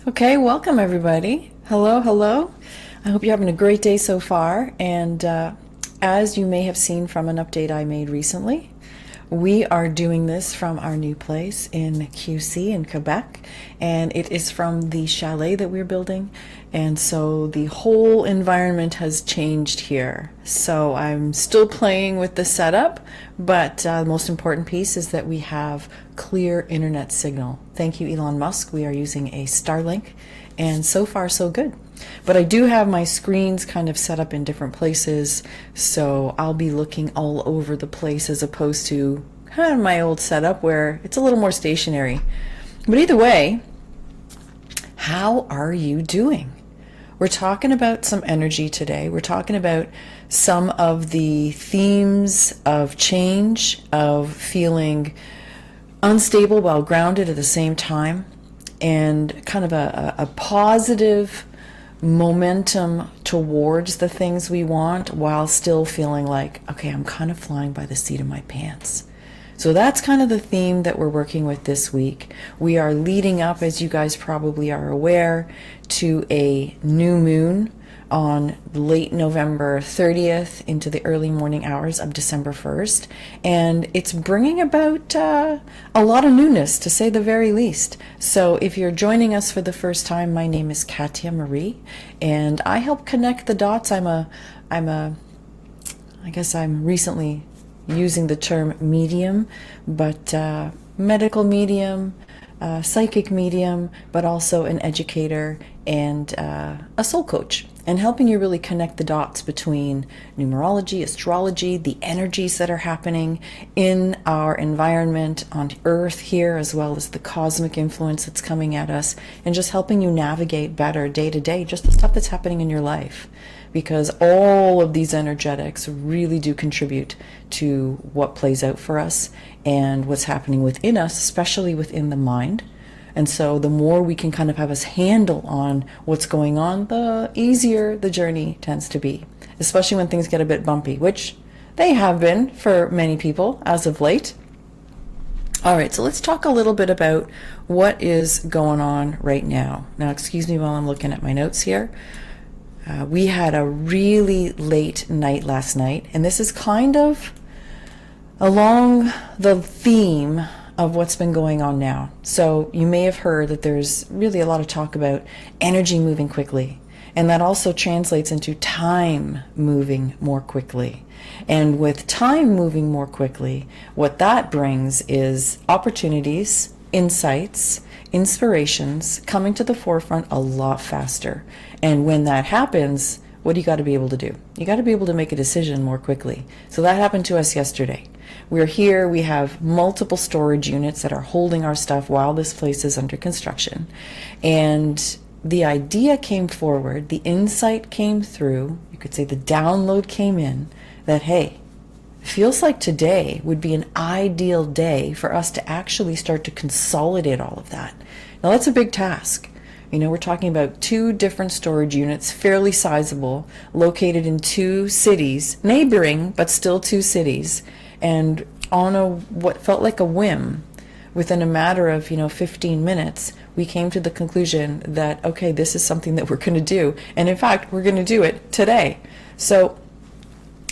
Okay, welcome everybody. Hello, hello. I hope you're having a great day so far. And as you may have seen from an update I made recently, we are doing this from our new place in QC in Quebec, and it is from the chalet that we're building. And so the whole environment has changed here. So I'm still playing with the setup, but the most important piece is that we have clear internet signal. Thank you, Elon Musk. We are using a Starlink, and so far so good. But I do have my screens kind of set up in different places, so I'll be looking all over the place as opposed to kind of my old setup where it's a little more stationary. But either way, how are you doing? We're talking about some energy today. We're talking about some of the themes of change, of feeling unstable while grounded at the same time, and kind of a positive momentum towards the things we want while still feeling like, okay, I'm kind of flying by the seat of my pants. So that's kind of the theme that we're working with this week. We are leading up, as you guys probably are aware, to a new moon on late November 30th into the early morning hours of December 1st. And it's bringing about a lot of newness, to say the very least. So if you're joining us for the first time, my name is Katia Marie, and I help connect the dots. I guess I'm recently using the term medium, but medical medium, psychic medium, but also an educator and a soul coach, and helping you really connect the dots between numerology, astrology, the energies that are happening in our environment on Earth here, as well as the cosmic influence that's coming at us, and just helping you navigate better day to day, just the stuff that's happening in your life. Because all of these energetics really do contribute to what plays out for us and what's happening within us, especially within the mind. And so the more we can kind of have us handle on what's going on, the easier the journey tends to be, especially when things get a bit bumpy, which they have been for many people as of late. All right, so let's talk a little bit about what is going on right now. Now, excuse me while I'm looking at my notes here. We had a really late night last night, and this is kind of along the theme of what's been going on now. So you may have heard that there's really a lot of talk about energy moving quickly, and that also translates into time moving more quickly. And with time moving more quickly, what that brings is opportunities, insights, inspirations coming to the forefront a lot faster. And when that happens, what do you got to be able to do? You got to be able to make a decision more quickly. So that happened to us yesterday. We're here, we have multiple storage units that are holding our stuff while this place is under construction. And the idea came forward, the insight came through, you could say the download came in, that hey, feels like today would be an ideal day for us to actually start to consolidate all of that. Now that's a big task. You know, we're talking about 2 different storage units, fairly sizable, located in 2 cities, neighboring, but still 2 cities. And on what felt like a whim, within a matter of, 15 minutes, we came to the conclusion that, okay, this is something that we're going to do. And in fact, we're going to do it today. So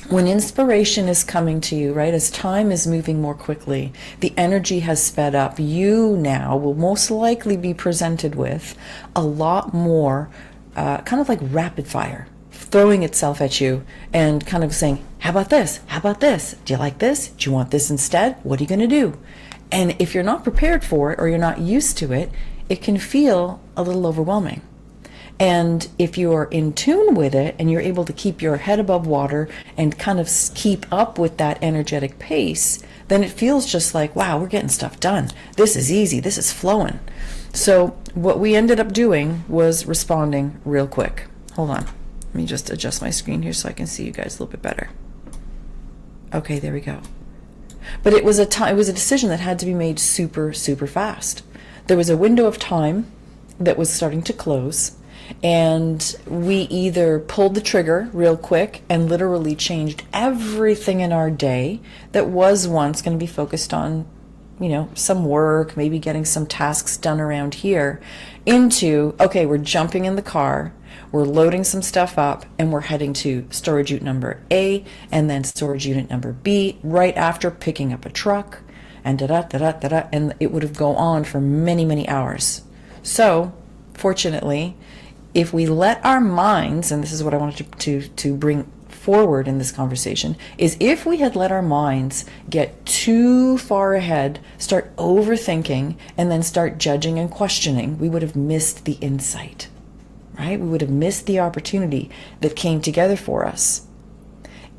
when inspiration is coming to you, right, as time is moving more quickly, the energy has sped up, you now will most likely be presented with a lot more kind of like rapid fire, throwing itself at you and kind of saying, how about this? How about this? Do you like this? Do you want this instead? What are you going to do? And if you're not prepared for it or you're not used to it, it can feel a little overwhelming. And if you're in tune with it and you're able to keep your head above water and kind of keep up with that energetic pace, then it feels just like, wow, we're getting stuff done. This is easy. This is flowing. So what we ended up doing was responding real quick. Hold on. Let me just adjust my screen here so I can see you guys a little bit better. Okay, there we go. But it was a decision that had to be made super, super fast. There was a window of time that was starting to close, and we either pulled the trigger real quick and literally changed everything in our day that was once going to be focused on some work, maybe getting some tasks done around here, into, okay, we're jumping in the car, we're loading some stuff up, and we're heading to storage unit number A, and then storage unit number B, right after picking up a truck, and da-da-da-da-da-da, and it would have gone on for many, many hours. So, fortunately, if we let our minds, and this is what I wanted to bring forward in this conversation, is if we had let our minds get too far ahead, start overthinking, and then start judging and questioning, we would have missed the insight, right? We would have missed the opportunity that came together for us.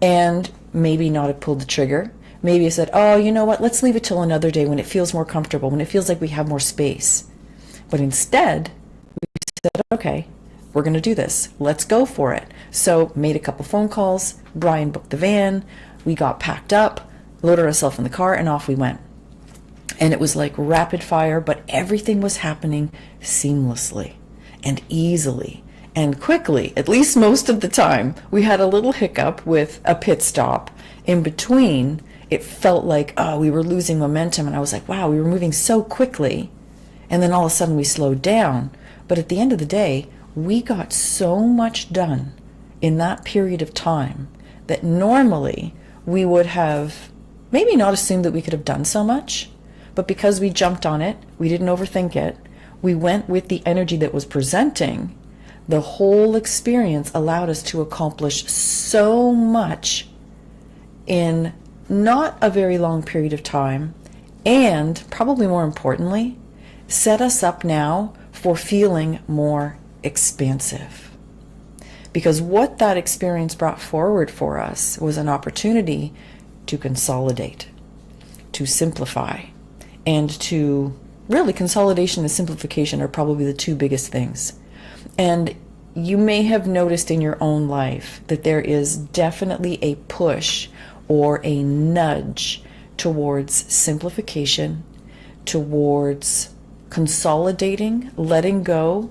And maybe not have pulled the trigger. Maybe have said, oh, you know what, let's leave it till another day when it feels more comfortable, when it feels like we have more space. But instead, we said, okay, we're going to do this. Let's go for it. So made a couple phone calls. Brian booked the van. We got packed up, loaded ourselves in the car, and off we went. And it was like rapid fire, but everything was happening seamlessly and easily and quickly. At least most of the time. We had a little hiccup with a pit stop. In between, it felt like, we were losing momentum. And I was like, wow, we were moving so quickly. And then all of a sudden we slowed down. But at the end of the day, we got so much done in that period of time that normally we would have maybe not assumed that we could have done so much, but because we jumped on it, we didn't overthink it, we went with the energy that was presenting, the whole experience allowed us to accomplish so much in not a very long period of time, and probably more importantly, set us up now for feeling more expansive. Because what that experience brought forward for us was an opportunity to consolidate, to simplify, and to really, consolidation and simplification are probably the two biggest things. And you may have noticed in your own life that there is definitely a push or a nudge towards simplification, towards consolidating, letting go,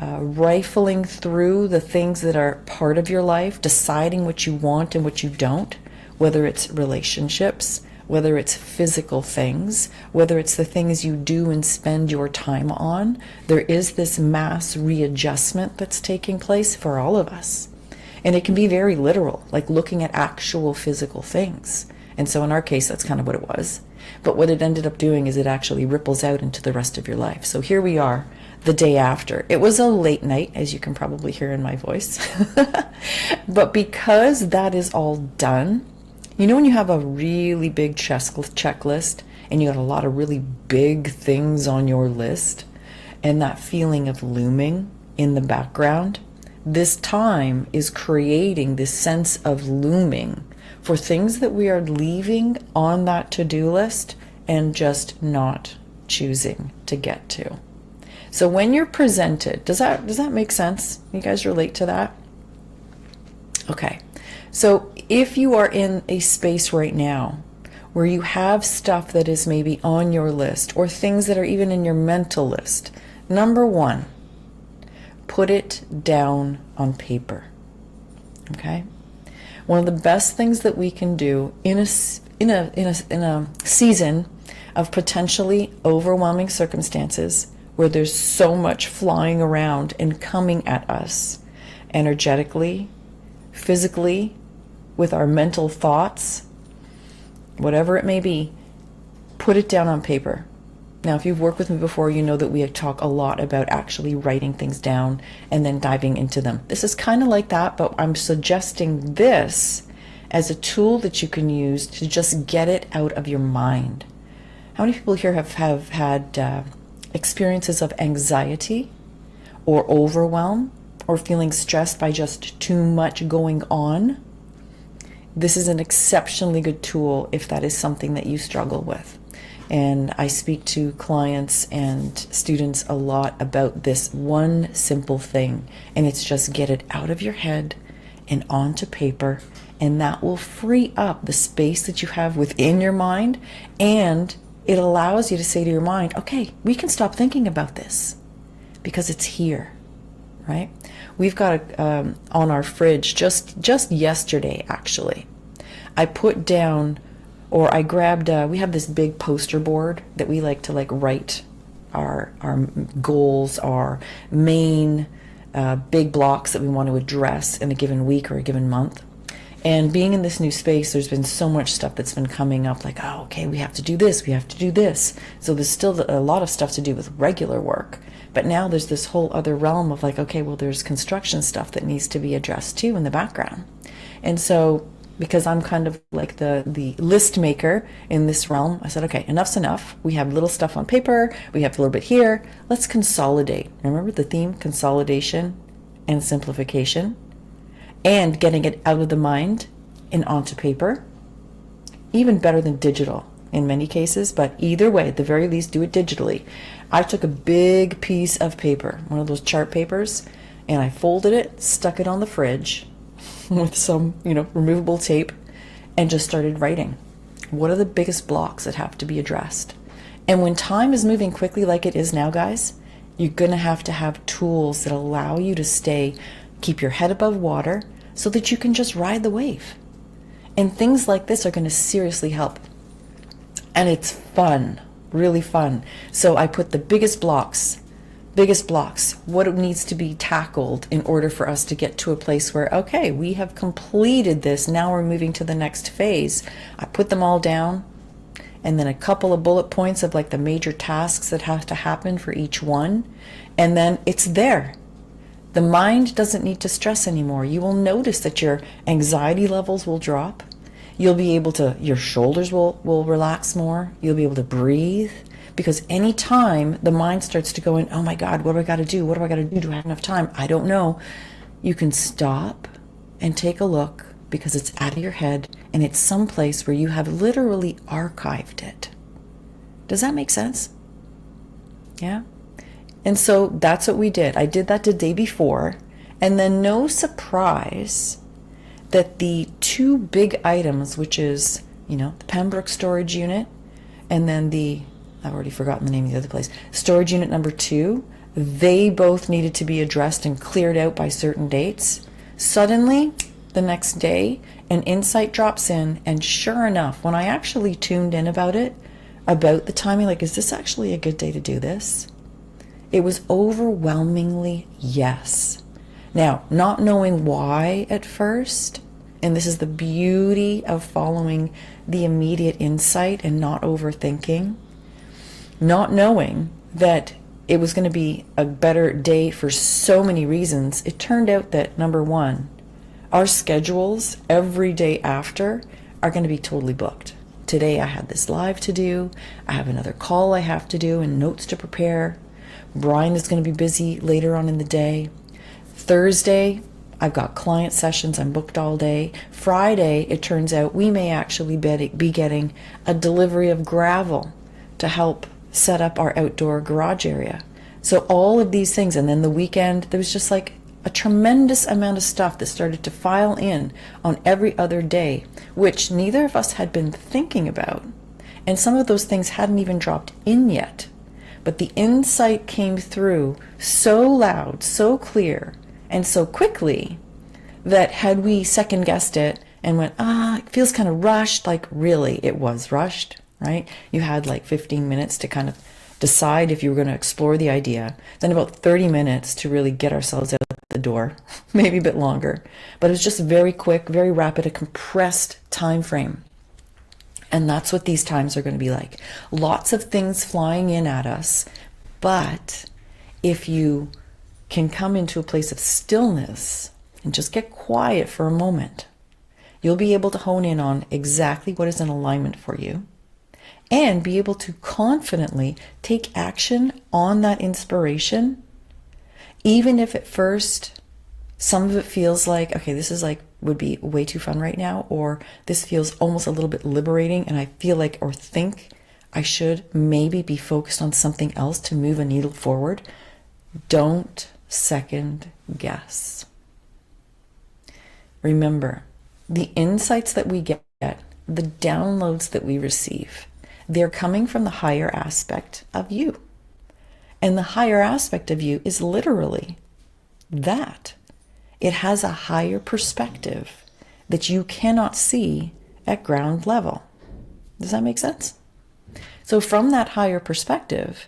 rifling through the things that are part of your life, deciding what you want and what you don't, whether it's relationships, whether it's physical things, whether it's the things you do and spend your time on. There is this mass readjustment that's taking place for all of us. And it can be very literal, like looking at actual physical things. And so in our case, that's kind of what it was. But what it ended up doing is it actually ripples out into the rest of your life. So here we are, the day after. It was a late night, as you can probably hear in my voice. But because that is all done, you know when you have a really big checklist and you got a lot of really big things on your list and that feeling of looming in the background, this time is creating this sense of looming for things that we are leaving on that to-do list and just not choosing to get to. So when you're presented, does that make sense? You guys relate to that? Okay. So if you are in a space right now where you have stuff that is maybe on your list or things that are even in your mental list, number one, put it down on paper. Okay? One of the best things that we can do in a season of potentially overwhelming circumstances where there's so much flying around and coming at us energetically, physically, with our mental thoughts, whatever it may be, put it down on paper. Now, if you've worked with me before, you know that we talk a lot about actually writing things down and then diving into them. This is kind of like that, but I'm suggesting this as a tool that you can use to just get it out of your mind. How many people here have had experiences of anxiety or overwhelm or feeling stressed by just too much going on? This is an exceptionally good tool if that is something that you struggle with. And I speak to clients and students a lot about this one simple thing, and it's just get it out of your head and onto paper, and that will free up the space that you have within your mind, and it allows you to say to your mind, okay, we can stop thinking about this because it's here, right? We've got on our fridge just yesterday, actually, I put down Or I grabbed, we have this big poster board that we like to like write our goals, our main big blocks that we want to address in a given week or a given month. And being in this new space, there's been so much stuff that's been coming up, like, oh, okay, we have to do this, we have to do this. So there's still a lot of stuff to do with regular work. But now there's this whole other realm of like, okay, well, there's construction stuff that needs to be addressed too in the background. And so because I'm kind of like the list maker in this realm, I said, okay, enough's enough. We have little stuff on paper, we have a little bit here. Let's consolidate. Remember the theme, consolidation and simplification, and getting it out of the mind and onto paper. Even better than digital in many cases, but either way, at the very least, do it digitally. I took a big piece of paper, one of those chart papers, and I folded it, stuck it on the fridge with some, removable tape, and just started writing. What are the biggest blocks that have to be addressed? And when time is moving quickly like it is now, guys, you're going to have tools that allow you to keep your head above water so that you can just ride the wave. And things like this are going to seriously help. And it's fun, really fun. So I put the biggest blocks, what needs to be tackled in order for us to get to a place where, okay, we have completed this, now we're moving to the next phase. I put them all down, and then a couple of bullet points of like the major tasks that have to happen for each one, and then it's there. The mind doesn't need to stress anymore. You will notice that your anxiety levels will drop. You'll be able to, your shoulders will relax more. You'll be able to breathe. Because anytime the mind starts to go in, oh my God, what do I got to do? What do I got to do? Do I have enough time? I don't know. You can stop and take a look, because it's out of your head and it's someplace where you have literally archived it. Does that make sense? Yeah? And so that's what we did. I did that the day before, and then no surprise that the two big items, which is, the Pembroke storage unit, and then I've already forgotten the name of the other place, storage unit number 2, they both needed to be addressed and cleared out by certain dates. Suddenly, the next day, an insight drops in, and sure enough, when I actually tuned in about the timing, like, is this actually a good day to do this? It was overwhelmingly yes. Now, not knowing why at first, and this is the beauty of following the immediate insight and not overthinking, not knowing that it was going to be a better day for so many reasons, it turned out that, number one, our schedules every day after are going to be totally booked. Today I had this live to do, I have another call I have to do and notes to prepare. Brian is going to be busy later on in the day. Thursday, I've got client sessions, I'm booked all day. Friday, it turns out we may actually be getting a delivery of gravel to help set up our outdoor garage area. So all of these things, and then the weekend, there was just like a tremendous amount of stuff that started to file in on every other day, which neither of us had been thinking about. And some of those things hadn't even dropped in yet. But the insight came through so loud, so clear, and so quickly that had we second guessed it and went, it feels kind of rushed, like really it was rushed, right? You had like 15 minutes to kind of decide if you were going to explore the idea, then about 30 minutes to really get ourselves out the door, maybe a bit longer. But it was just very quick, very rapid, a compressed time frame. And that's what these times are going to be like. Lots of things flying in at us. But if you can come into a place of stillness and just get quiet for a moment, you'll be able to hone in on exactly what is in alignment for you and be able to confidently take action on that inspiration, even if at first some of it feels like, okay, this is like, would be way too fun right now, or this feels almost a little bit liberating and I feel like or think I should maybe be focused on something else to move a needle forward. Don't second guess. Remember, the insights that we get, the downloads that we receive, they're coming from the higher aspect of you. And the higher aspect of you is literally that. It has a higher perspective that you cannot see at ground level. Does that make sense? So from that higher perspective,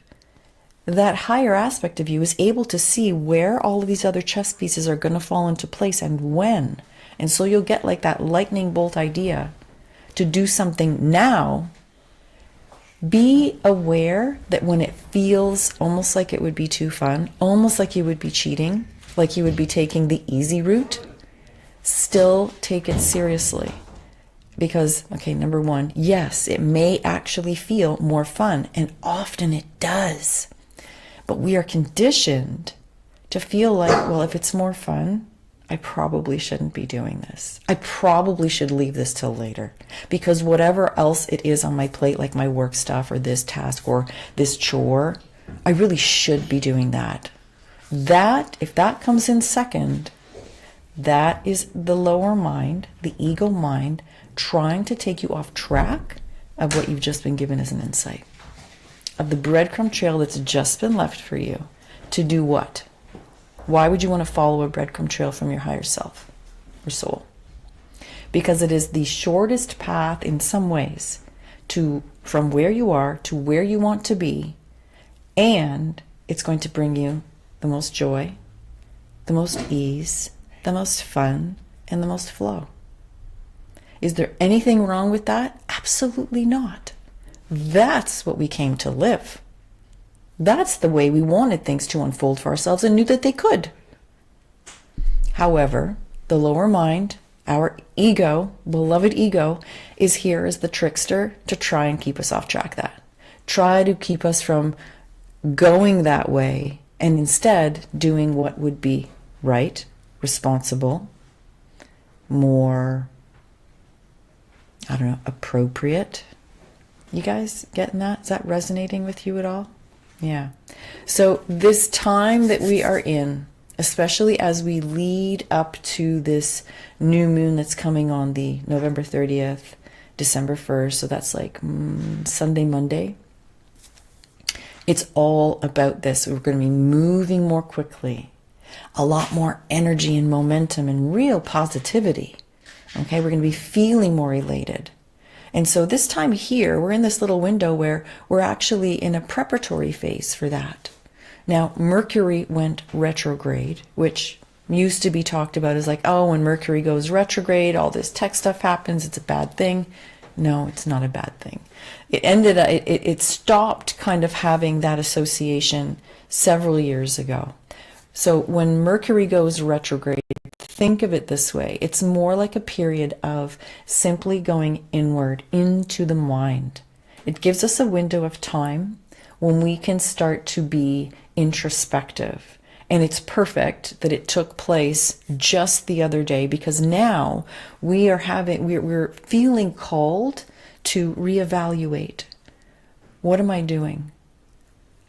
that higher aspect of you is able to see where all of these other chess pieces are going to fall into place and when. And so you'll get like that lightning bolt idea to do something now. Be aware that when it feels almost like it would be too fun, almost like you would be cheating, like you would be taking the easy route, still take it seriously. Because, okay, number one, yes, it may actually feel more fun, and often it does. But we are conditioned to feel like, well, if it's more fun, I probably shouldn't be doing this. I probably should leave this till later, because whatever else it is on my plate, like my work stuff or this task or this chore, I really should be doing that. That, if that comes in second, that is the lower mind, the ego mind, trying to take you off track of what you've just been given as an insight, of the breadcrumb trail that's just been left for you to do what? Why would you want to follow a breadcrumb trail from your higher self or soul? Because it is the shortest path in some ways to from where you are to where you want to be, and it's going to bring you the most joy, the most ease, the most fun, and the most flow. Is there anything wrong with that? Absolutely not. That's what we came to live. That's the way we wanted things to unfold for ourselves and knew that they could. However, the lower mind, our ego, beloved ego, is here as the trickster to try and keep us off track that. Try to keep us from going that way and instead doing what would be right, responsible, more, I don't know, appropriate. You guys getting that? Is that resonating with you at all? Yeah. So this time that we are in, especially as we lead up to this new moon that's coming on the November 30th, December 1st, so that's like Sunday, Monday. It's all about this. We're going to be moving more quickly, a lot more energy and momentum and real positivity. Okay, we're going to be feeling more elated. And so this time here, we're in this little window where we're actually in a preparatory phase for that. Now, Mercury went retrograde, which used to be talked about as like, oh, when Mercury goes retrograde, all this tech stuff happens, it's a bad thing. No, it's not a bad thing. It stopped kind of having that association several years ago. So when Mercury goes retrograde, think of it this way. It's more like a period of simply going inward into the mind. It gives us a window of time when we can start to be introspective. And it's perfect that it took place just the other day, because now we're feeling called to reevaluate. What am I doing?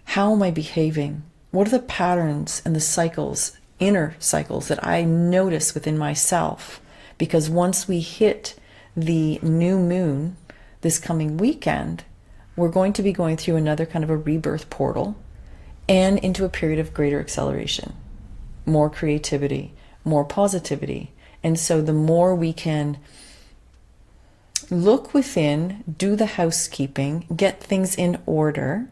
How am I behaving? What are the patterns and the cycles, inner cycles, that I notice within myself? Because once we hit the new moon this coming weekend, we're going to be going through another kind of a rebirth portal and into a period of greater acceleration, more creativity, more positivity. And so the more we can look within, do the housekeeping, get things in order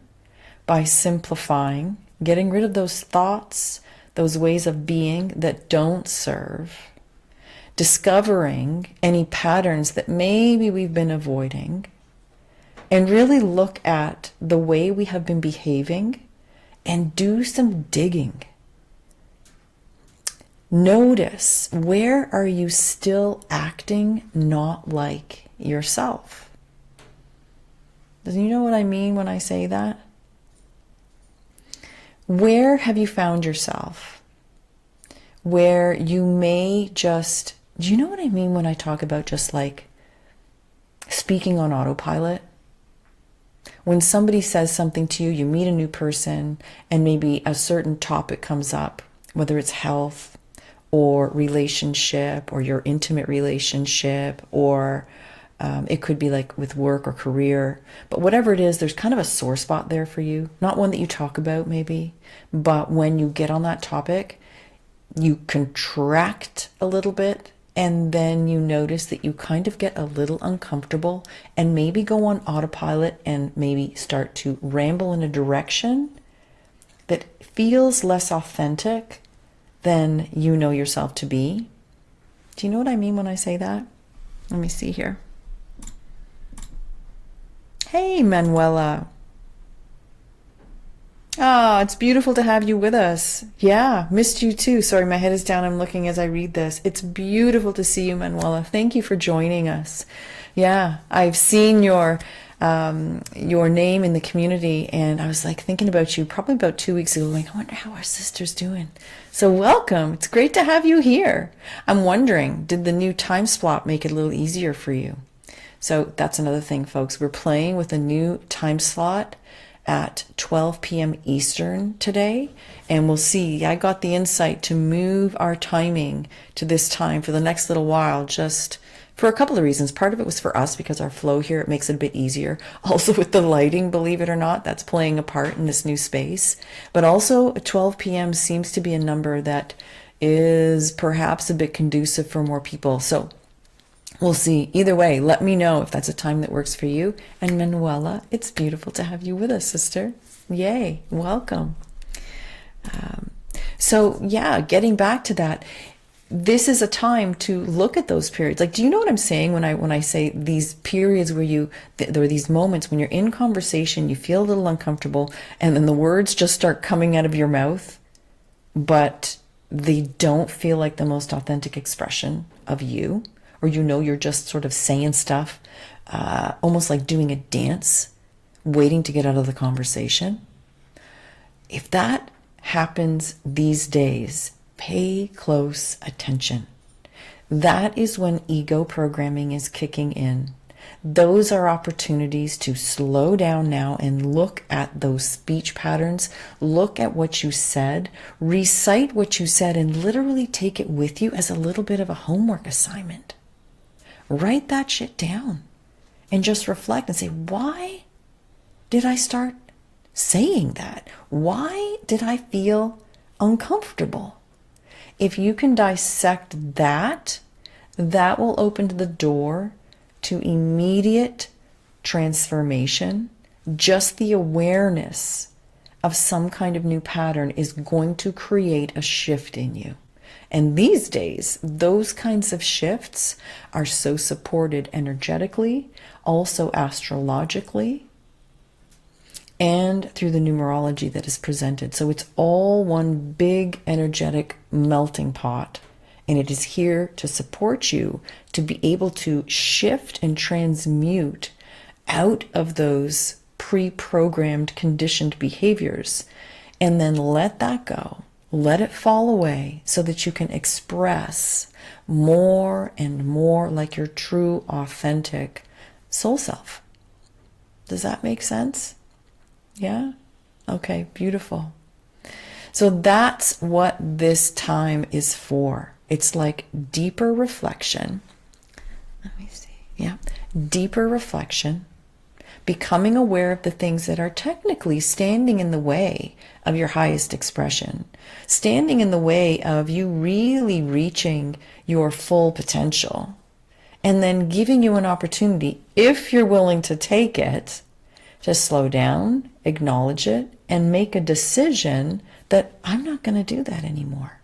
by simplifying, getting rid of those thoughts, those ways of being that don't serve, discovering any patterns that maybe we've been avoiding, and really look at the way we have been behaving and do some digging. Notice, where are you still acting not like yourself? Do you know what I mean when I say that? Where have you found yourself where you may just, do you know what I mean when I talk about just like speaking on autopilot? When somebody says something to you, you meet a new person, and maybe a certain topic comes up, whether it's health or relationship or your intimate relationship, or it could be like with work or career. But whatever it is, there's kind of a sore spot there for you. Not one that you talk about maybe, but when you get on that topic, you contract a little bit and then you notice that you kind of get a little uncomfortable and maybe go on autopilot and maybe start to ramble in a direction that feels less authentic than you know yourself to be. Do you know what I mean when I say that? Let me see here. Hey, Manuela. Oh, it's beautiful to have you with us. Yeah, missed you too. Sorry, my head is down. I'm looking as I read this. It's beautiful to see you, Manuela. Thank you for joining us. Yeah, I've seen your name in the community, and I was like thinking about you probably about 2 weeks ago, like, I wonder how our sister's doing. So welcome. It's great to have you here. I'm wondering, did the new time slot make it a little easier for you? So that's another thing, folks. We're playing with a new time slot at 12 p.m. Eastern today, and we'll see. I got the insight to move our timing to this time for the next little while, just for a couple of reasons. Part of it was for us because our flow here, it makes it a bit easier. Also with the lighting, believe it or not, that's playing a part in this new space. But also 12 p.m. seems to be a number that is perhaps a bit conducive for more people. So we'll see. Either way, let me know if that's a time that works for you. And Manuela, it's beautiful to have you with us, sister. Yay. Welcome. So yeah, getting back to that, this is a time to look at those periods. Like, do you know what I'm saying when I say these periods where there are these moments when you're in conversation, you feel a little uncomfortable, and then the words just start coming out of your mouth, but they don't feel like the most authentic expression of you, or you're just sort of saying stuff, almost like doing a dance, waiting to get out of the conversation. If that happens these days, pay close attention. That is when ego programming is kicking in. Those are opportunities to slow down now and look at those speech patterns, look at what you said, recite what you said, and literally take it with you as a little bit of a homework assignment. Write that shit down and just reflect and say, why did I start saying that? Why did I feel uncomfortable? If you can dissect that, that will open the door to immediate transformation. Just the awareness of some kind of new pattern is going to create a shift in you. And these days, those kinds of shifts are so supported energetically, also astrologically, and through the numerology that is presented. So it's all one big energetic melting pot. And it is here to support you to be able to shift and transmute out of those pre-programmed conditioned behaviors, and then let that go. Let it fall away so that you can express more and more like your true, authentic soul self. Does that make sense? Yeah? Okay, beautiful. So that's what this time is for. It's like deeper reflection. Let me see. Yeah. Deeper reflection. Becoming aware of the things that are technically standing in the way of your highest expression, standing in the way of you really reaching your full potential, and then giving you an opportunity, if you're willing to take it, to slow down, acknowledge it, and make a decision that I'm not going to do that anymore.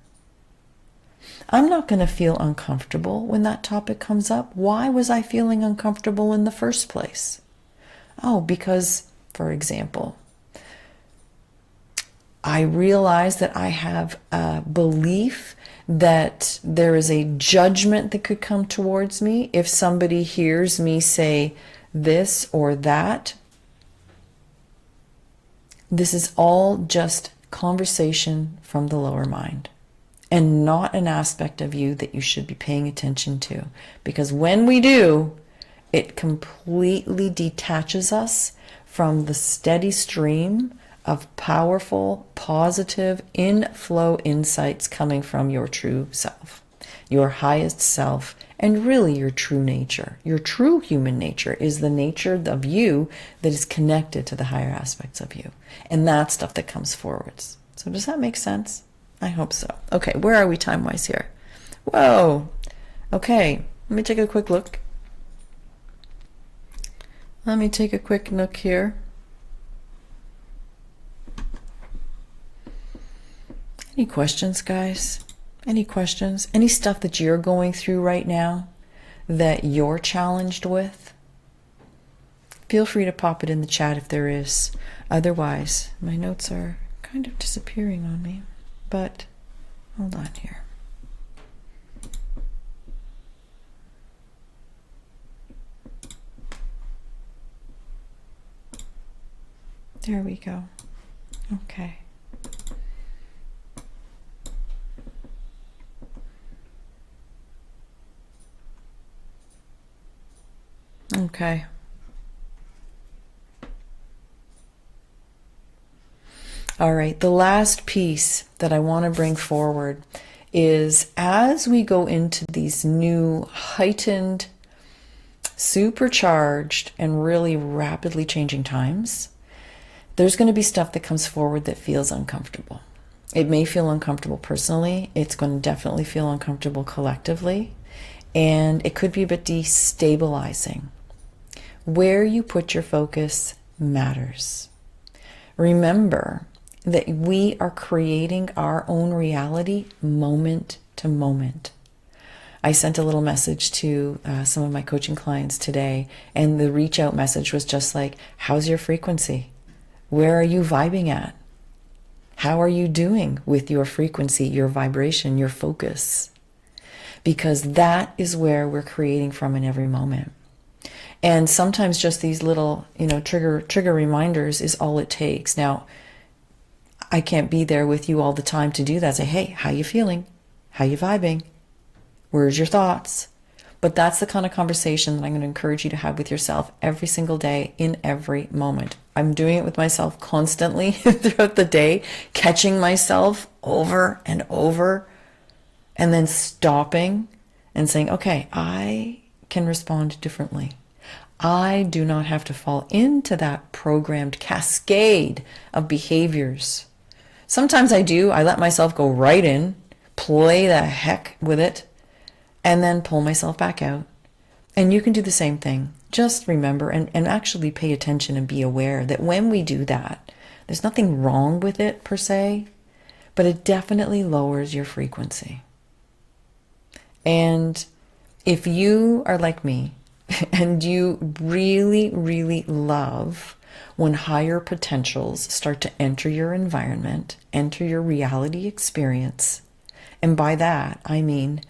I'm not going to feel uncomfortable when that topic comes up. Why was I feeling uncomfortable in the first place? Oh, because, for example, I realize that I have a belief that there is a judgment that could come towards me if somebody hears me say this or that. This is all just conversation from the lower mind, and not an aspect of you that you should be paying attention to. Because when we do, it completely detaches us from the steady stream of powerful, positive, in-flow insights coming from your true self, your highest self, and really your true nature. Your true human nature is the nature of you that is connected to the higher aspects of you. And that stuff that comes forwards. So does that make sense? I hope so. Okay, where are we time-wise here? Whoa. Okay, let me take a quick look. Let me take a quick look here. Any questions, guys? Any questions? Any stuff that you're going through right now that you're challenged with? Feel free to pop it in the chat if there is. Otherwise, my notes are kind of disappearing on me. But hold on here. There we go. Okay. Okay. All right, the last piece that I want to bring forward is as we go into these new heightened, supercharged, and really rapidly changing times, there's going to be stuff that comes forward that feels uncomfortable. It may feel uncomfortable personally. It's going to definitely feel uncomfortable collectively. And it could be a bit destabilizing. Where you put your focus matters. Remember that we are creating our own reality moment to moment. I sent a little message to some of my coaching clients today, and the reach out message was just like, how's your frequency? Where are you vibing at? How are you doing with your frequency, your vibration, your focus? Because that is where we're creating from in every moment. And sometimes just these little, trigger reminders is all it takes. Now, I can't be there with you all the time to do that. Say, hey, how you feeling? How you vibing? Where's your thoughts? But that's the kind of conversation that I'm going to encourage you to have with yourself every single day in every moment. I'm doing it with myself constantly throughout the day, catching myself over and over, and then stopping and saying, okay, I can respond differently. I do not have to fall into that programmed cascade of behaviors. Sometimes I do. I let myself go right in, play the heck with it, and then pull myself back out. And you can do the same thing. Just remember and actually pay attention and be aware that when we do that, there's nothing wrong with it per se, but it definitely lowers your frequency. And if you are like me and you really, really love when higher potentials start to enter your environment, enter your reality experience, and by that I mean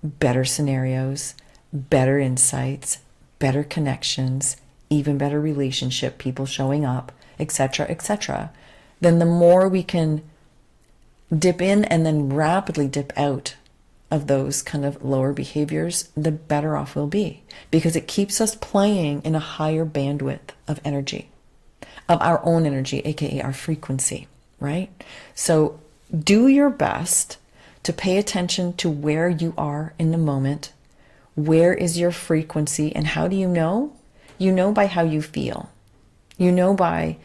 better scenarios, better insights, better connections, even better relationship, people showing up, etc., then the more we can dip in and then rapidly dip out of those kind of lower behaviors, the better off we'll be, because it keeps us playing in a higher bandwidth of energy, of our own energy, aka our frequency, right? So do your best to pay attention to where you are in the moment. Where is your frequency, and how do you know? You know by how you feel. You know by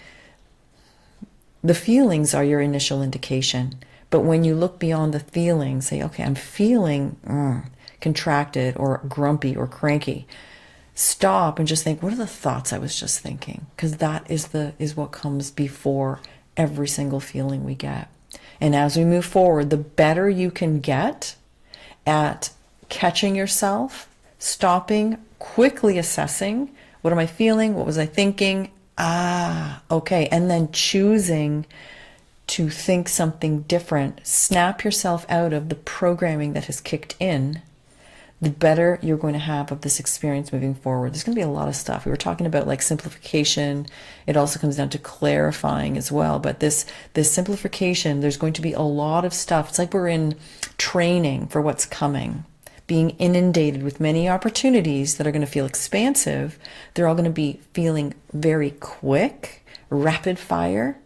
the feelings are your initial indication. But when you look beyond the feelings, say, okay, I'm feeling contracted or grumpy or cranky. Stop and just think, what are the thoughts I was just thinking? Because that is what comes before every single feeling we get. And as we move forward, the better you can get at catching yourself, stopping, quickly assessing, what am I feeling? What was I thinking? Okay. And then choosing to think something different, snap yourself out of the programming that has kicked in, the better you're going to have of this experience moving forward. There's going to be a lot of stuff. We were talking about like simplification. It also comes down to clarifying as well. But this simplification, there's going to be a lot of stuff. It's like we're in training for what's coming, being inundated with many opportunities that are going to feel expansive. They're all going to be feeling very quick, rapid fire,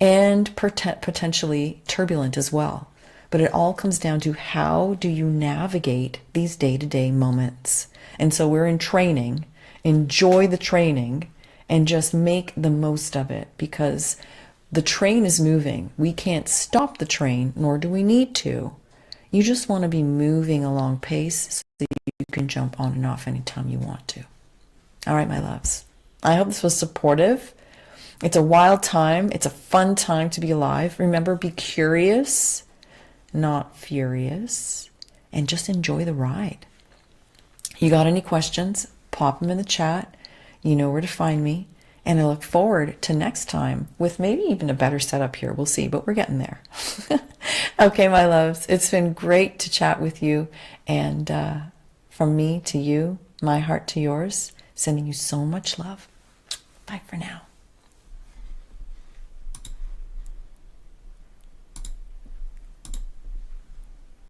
and potentially turbulent as well. But it all comes down to how do you navigate these day-to-day moments. And so we're in training. Enjoy the training and just make the most of it, because the train is moving. We can't stop the train, nor do we need to. You just want to be moving along pace so you can jump on and off anytime you want to. All right, my loves. I hope this was supportive. It's a wild time. It's a fun time to be alive. Remember, be curious, not furious, and just enjoy the ride. You got any questions? Pop them in the chat. You know where to find me. And I look forward to next time with maybe even a better setup here. We'll see, but we're getting there. Okay, my loves. It's been great to chat with you. And from me to you, my heart to yours, sending you so much love. Bye for now.